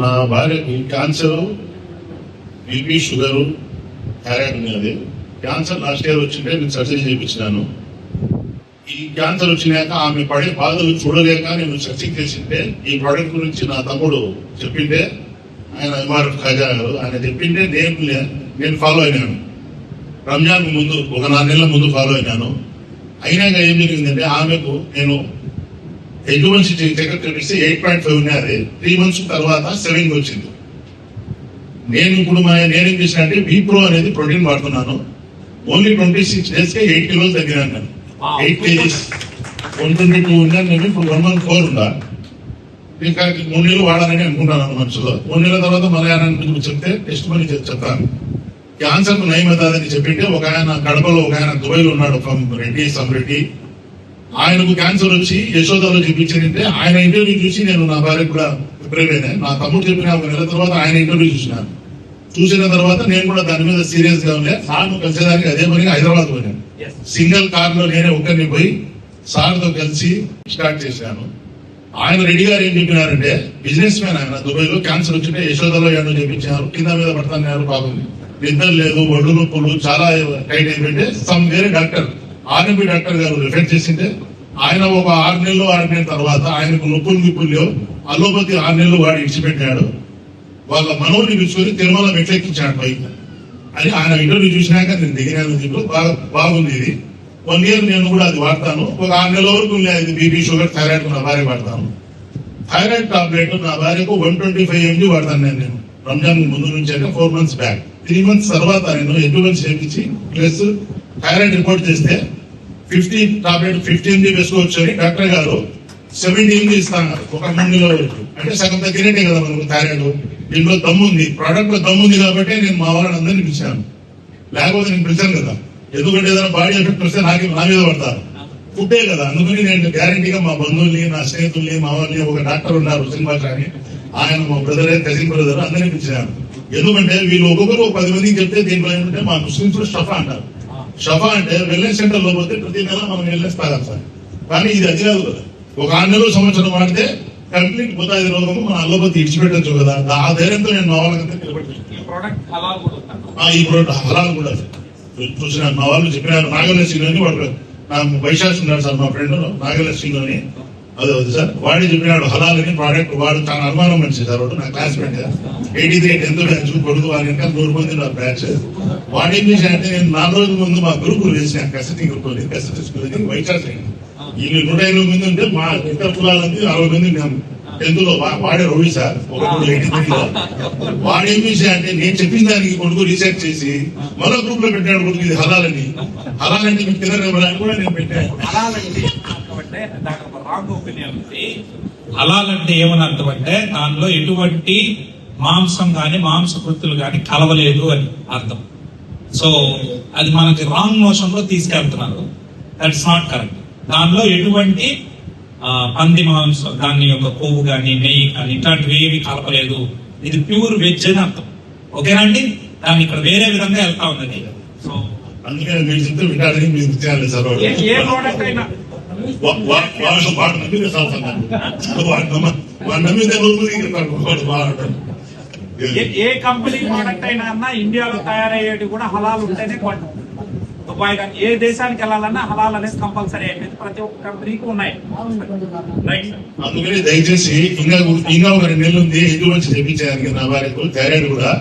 నా భార్యకి cancer, BP, sugar, thyroid ఉన్నది. క్యాన్సర్ లాస్ట్ ఇయర్ వచ్చింటే నేను సర్జరీ చేయించినాను. ఈ క్యాన్సర్ వచ్చినాక ఆమె పడే బాధలు చూడలేక నేను సర్చింగ్ చేసింటే ఈ ప్రోడక్ట్ గురించి నా తమ్ముడు చెప్పింటే, ఆయన ఎంఆర్ఎఫ్ ఖాజా గారు ఆయన చెప్పింటే నేను ఫాలో అయినాను. రంజాన్ ముందు ఒక 4 నెలల ముందు ఫాలో అయినాను. అయినాక ఏం జరిగిందంటే ఆమెకు నేను ఎటువంటి చెకప్ చేపిస్తే 8.5 ఉన్నది. 3 months తర్వాత 7 వచ్చింది. నేను ఇప్పుడు నేనేం చేసిన అంటే విప్రో అనేది ప్రోటీన్ వాడుతున్నాను. Only 26 days 8 kilos తగ్గినాను. నేను 8 kgs 122 ఉన్నాను. నేను ఇప్పుడు 114 ఉన్నా. ఇంకా 3 నెలలు వాడాలని అనుకుంటున్నాను మనసులో. 3 నెలల తర్వాత మలయాళం చెప్తే టెస్ట్ మనీ చెప్తాను. క్యాన్సర్ కు నయం అవుతుందని చెప్పింటే ఒక ఆయన కడపలో, ఒక ఆయన దుబాయ్లో ఉన్నాడు, సమ్ రెడ్డి. ఆయనకు క్యాన్సర్ వచ్చి యశోదాలో చూపించారంటే ఆయన ఇంటర్వ్యూ చూసి నేను నా భార్య కూడా ప్రిపేర్ అయినాను. నా తమ్ముడు చెప్పిన 1 నెల తర్వాత ఆయన ఇంటర్వ్యూ చూసిన తర్వాత నేను కూడా దాని మీద సీరియస్ గా ఉండే సార్ను కలిసేదానికి అదే పనిగా హైదరాబాద్ పోయాను. సింగిల్ కార్ లో నేనే ఒక్కరిని పోయి సార్తో కలిసి స్టార్ట్ చేశాను. ఆయన రెడ్డి గారు ఏం చెప్పినారంటే, బిజినెస్ మ్యాన్ ఆయన, దుబాయ్ లో క్యాన్సర్ వచ్చింటే యశోదాలో ఏమో చెప్పించారు. కింద మీద పడతాను పాపం, నిద్ర లేదు, ఒళ్ళు నొప్పులు చాలా టైట్ అయిపోయింటే సమ్ వేరే డాక్టర్, ఆర్ఎంపీ డాక్టర్ గారు రిఫర్ చేసింటే ఆయన ఒక 6 నెలల తర్వాత ఆయనకు నొప్పులు లేవు, అలోపతి 6 నెలలు వాడి ఇచ్చిపెట్టాడు. వాళ్ళ మనోని పిలుచుకొని తిరుమల మెట్లెక్కించాడు పైకి అని ఆయన ఇంటర్వ్యూ చూసినాక నేను దిగిన బాగుంది. ఇది 1 year నేను కూడా అది వాడతాను. ఒక 6 నెలల వరకు ఇది బీపీ, షుగర్, థైరాయిడ్ నా భార్య వాడతాను. థైరాయిడ్ టాబ్లెట్ నా భార్యకు 125 mg వాడతాను. నేను రంజాన్ ముందు నుంచి అంటే 4 months బ్యాక్. 3 months తర్వాత నేను ఎడ్యువెన్స్ చేయించి ప్లస్ థైరాయిడ్ రిపోర్ట్ చేస్తే 50 టాబ్లెట్ 50 mg వేసుకోవచ్చు అని డాక్టర్ గారు 70 mg ఇస్తాను. ఒక 3 నెలల వరకు అంటే సగం తగ్గినట్టే కదా మనకు. థైరాయిడ్ దీంట్లో దమ్ముంది, ప్రోడక్ట్ లో దమ్ముంది కాబట్టి నేను మా వాళ్ళని అందరినీ పిలిచాను. లేకపోతే నేను పిలిచాను కదా, ఎందుకంటే ఏదైనా బాడీ ఎఫెక్ట్ వస్తే నా మీద పడతారు. ఫుడ్డే కదా, అందుకని నేను గ్యారంటీగా మా బంధువుల్ని, నా స్నేహితుల్ని, మా వాళ్ళని, ఒక డాక్టర్ ఉన్నారు సినిమా కానీ ఆయన మా బ్రదరే, కజిన్ బ్రదర్, అందరినీ పిలిచాను. ఎందుకంటే వీళ్ళు ఒక్కొక్కరు 10 మందికి చెప్తే దీంట్లో ఏంటంటే మా ముస్లింస్ లో షఫా అంటారు. షఫా అంటే వెల్నెస్ సెంటర్ లో పోతే ప్రతి నెల మనం వెల్నెస్ తాగాలి సార్. కానీ ఇది అది కాదు కదా, ఒక 6 నెలలు సంవత్సరం వాడితే కంప్లీట్ పోతాది రోగము, మన అల్లోపతి ఇచ్చిపెట్టచ్చు కదా. ఆ ధైర్యంతో నేను మా వాళ్ళకంతా నిలబెట్టాను. ఈ ప్రోడక్ట్ హలాల్ కూడా చూసిన మా వాళ్ళు చెప్పినారు. నాగలక్ష్మిలోని వాడు నా వైశాఖ్ ఉన్నారు సార్, మా ఫ్రెండ్ నాగలక్ష్మిలోని, అదే సార్ వాడి చెప్పినాడు హలాల్ అని ప్రోడక్ట్. వాడు చాలా అనుమానం మనిషి సార్, వాడు నా క్లాస్మేట్ 83 10th బ్యాచ్ కొడుకు. వాడి ఇంకా 100 మంది నా బ్యాచ్. వాడు ఏం చేశాడంటే, నేను 4 రోజుల ముందు మా గ్రూపులు వేసాను, కసటి గ్రూప్ కసటి వైశాఖ్. వీళ్ళు 150 మంది ఉంటే మా ఇతర కులాలకి 60 మంది ఉన్నాము. 10th లో వాడే రవి సార్, ఒకప్పుడు 83లో. వాడేం చేశాడంటే నేను చెప్పిన దానికి కొడుకు రీసెర్చ్ చేసి మరో గ్రూప్ లో పెట్టాడు కొడుకు, ఇది హలాలని. హలాలంటే మీకు తినని కూడా నేను పెట్టాను. హలాల్ అంటే ఏమని అర్థం అంటే, దానిలో ఎటువంటి మాంసం గాని మాంసకృతులు గాని కలవలేదు అని అర్థం. సో అది మనకి రాంగ్ మోషన్ లో తీసుకెళ్తున్నారు. That's not correct. దానిలో ఎటువంటి పంది మాంసం, దాని యొక్క కొవ్వు కానీ నెయ్యి కానీ ఇట్లాంటివి ఏవి కలపలేదు. ఇది ప్యూర్ వెజ్ అని అర్థం. ఓకేనా అండి? దాన్ని ఇక్కడ వేరే విధంగా వెళ్తా ఉన్నది. సో అందుకని మీరు చెప్తే వింటారని మీరు చేయాలి సార్. ఏ ప్రోడక్ట్ అయినా ఏ కంపెనీ ప్రోడక్ట్ అయినా అన్నా ఇండియాలో తయారయ్యేది కూడా హలాల్ ఉంటేనే కొంటాం. దుబాయ్ కానీ ఏ దేశానికి వెళ్ళాలన్నా హలాల్ అనేది కంపల్సరీ అయిపోయింది. ప్రతి ఒక్క కంపెనీకి ఉన్నాయి. అందుకని దయచేసి ఇంకా ఒక 2 నెలలు ఉంది ఎటువంటి చేయించడానికి నా భార్యకు థైరాయిడ్ కూడా.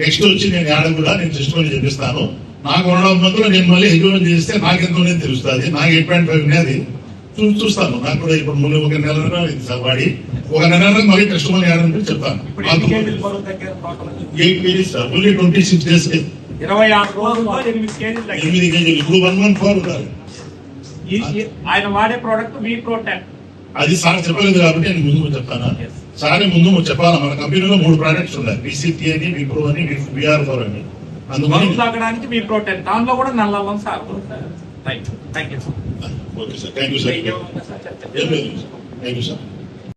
నెక్స్ట్ వచ్చి నేను ఆడ కూడా నేను టెస్ట్ మనీ చేపిస్తాను. నాకు 1.5 months నేను మళ్ళీ ఎటువంటి చేస్తే నాకెంతో తెలుస్తుంది. నాకు 8.5 ఉన్నది చూస్తాను. నాకు కూడా ఇప్పుడు ముందు 1 నెల సార్ వాడి 1 నెల మళ్ళీ టెస్ట్ మనీ ఆడంటే చెప్తాను. 8 kgs సార్, ఓన్లీ 26 days 26 రోజుల్లో 8 kgs. ఇప్పుడు 114 ఉంటారు. ఆయన వాడే ప్రోడక్ట్ విప్రో 10. అది సార్ చెప్పలేదు కాబట్టి నేను ముందు చెప్తాను. సార్ ముందు చెప్పాలి. మన కంపెనీలో 3 products ఉన్నాయి, BCT అని, విప్రో అని, VR4 అని. అందుకని తాగడానికి విప్రో 10, దానిలో కూడా నల్ల sir. Thank you sir. Okay sir, thank you sir.